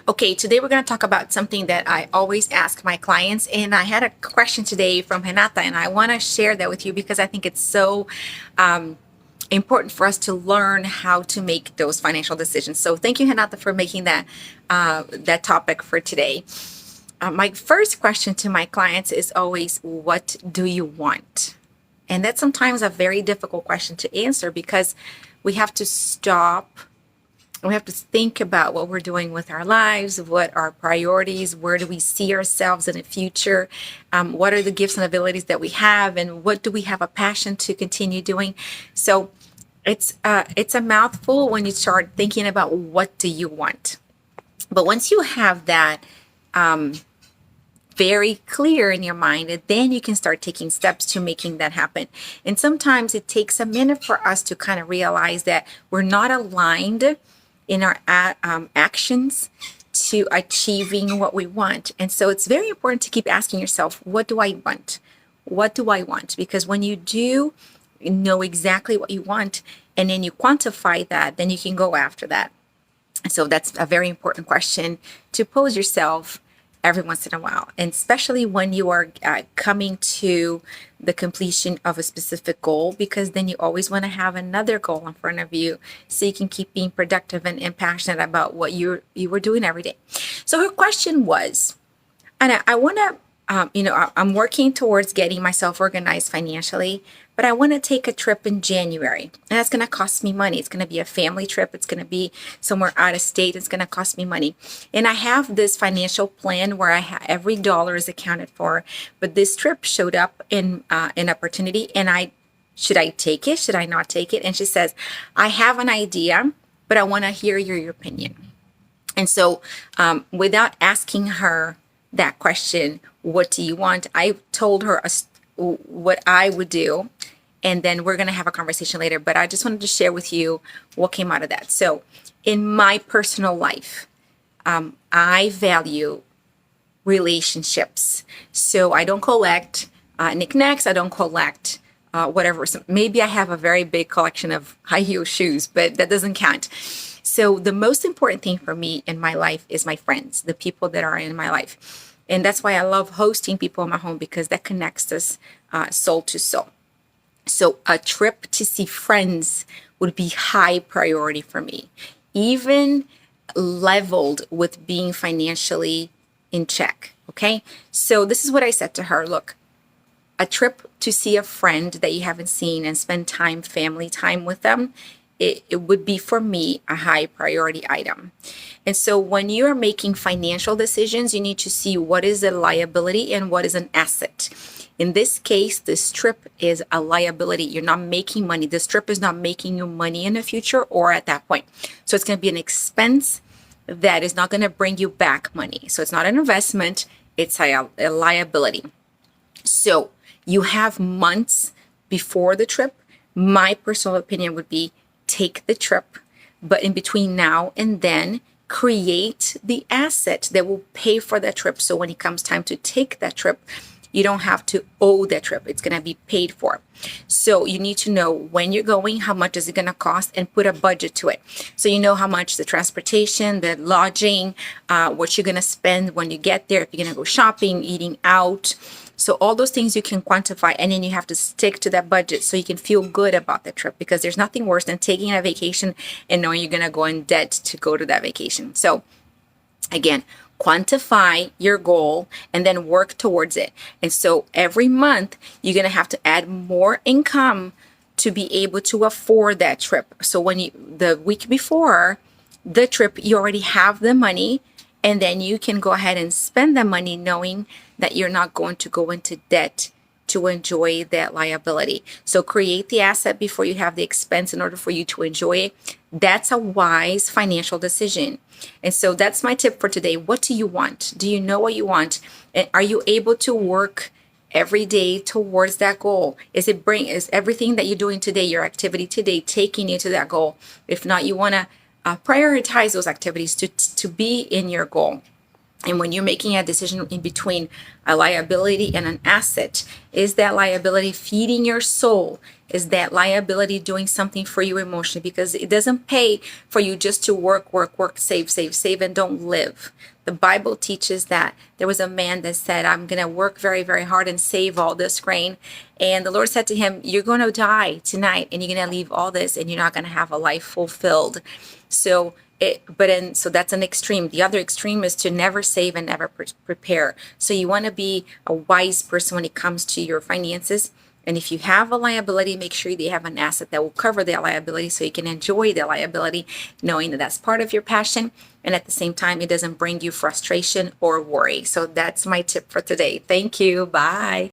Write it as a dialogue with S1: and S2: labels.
S1: Okay, today we're going to talk about something that I always ask my clients. And I had a question today from Renata, and I want to share that with you because I think it's so important for us to learn how to make those financial decisions. So thank you, Renata, for making that topic for today. My first question to my clients is always, what do you want? And that's sometimes a very difficult question to answer because we have to stop. We have to think about what we're doing with our lives, what our priorities, where do we see ourselves in the future, what are the gifts and abilities that we have, and what do we have a passion to continue doing. So it's a mouthful when you start thinking about what do you want. But once you have that very clear in your mind, and then you can start taking steps to making that happen. And sometimes it takes a minute for us to kind of realize that we're not aligned in our actions to achieving what we want. And so it's very important to keep asking yourself, what do I want? What do I want? Because when you do know exactly what you want and then you quantify that, then you can go after that. And so that's a very important question to pose yourself every once in a while, and especially when you are coming to the completion of a specific goal, because then you always want to have another goal in front of you so you can keep being productive and passionate about what you were doing every day. So her question was, and I want to I'm working towards getting myself organized financially, but I want to take a trip in January. And that's going to cost me money. It's going to be a family trip. It's going to be somewhere out of state. It's going to cost me money. And I have this financial plan where every dollar is accounted for. But this trip showed up in an opportunity, and should I take it? Should I not take it? And she says, I have an idea, but I want to hear your opinion. And so without asking her that question, what do you want? I told her what I would do, and then we're going to have a conversation later. But I just wanted to share with you what came out of that. So in my personal life, I value relationships. So I don't collect knickknacks. I don't collect whatever. So maybe I have a very big collection of high heel shoes, but that doesn't count. So the most important thing for me in my life is my friends, the people that are in my life. And that's why I love hosting people in my home, because that connects us soul to soul. So a trip to see friends would be high priority for me, even leveled with being financially in check. Okay. So this is what I said to her. Look, a trip to see a friend that you haven't seen and spend family time with them, it would be for me a high priority item. And so when you are making financial decisions, you need to see what is a liability and what is an asset. In this case, this trip is a liability. You're not making money. This trip is not making you money in the future or at that point. So it's going to be an expense that is not going to bring you back money. So it's not an investment. It's a liability. So you have months before the trip. My personal opinion would be take the trip, but in between now and then, create the asset that will pay for that trip. So when it comes time to take that trip, you don't have to owe that trip. It's going to be paid for. So you need to know when you're going, how much is it going to cost, and put a budget to it. So you know how much the transportation, the lodging, what you're going to spend when you get there, if you're going to go shopping, eating out. So all those things you can quantify, and then you have to stick to that budget so you can feel good about the trip, because there's nothing worse than taking a vacation and knowing you're going to go in debt to go to that vacation. So again, quantify your goal and then work towards it. And so every month you're going to have to add more income to be able to afford that trip. So when the week before the trip, you already have the money, and then you can go ahead and spend the money knowing that you're not going to go into debt to enjoy that liability. So create the asset before you have the expense in order for you to enjoy it. That's a wise financial decision. And so that's my tip for today. What do you want? Do you know what you want? And are you able to work every day towards that goal? Is everything that you're doing today, your activity today, taking you to that goal? If not, you want to prioritize those activities to be in your goal. And when you're making a decision in between a liability and an asset, is that liability feeding your soul? Is that liability doing something for you emotionally? Because it doesn't pay for you just to work, work, work, save, save, save, and don't live. The Bible teaches that there was a man that said, I'm going to work very, very hard and save all this grain. And the Lord said to him, you're going to die tonight and you're going to leave all this and you're not going to have a life fulfilled. So so that's an extreme. The other extreme is to never save and never prepare. So you want to be a wise person when it comes to your finances. And if you have a liability, make sure that you have an asset that will cover that liability so you can enjoy the liability, knowing that that's part of your passion. And at the same time, it doesn't bring you frustration or worry. So that's my tip for today. Thank you. Bye.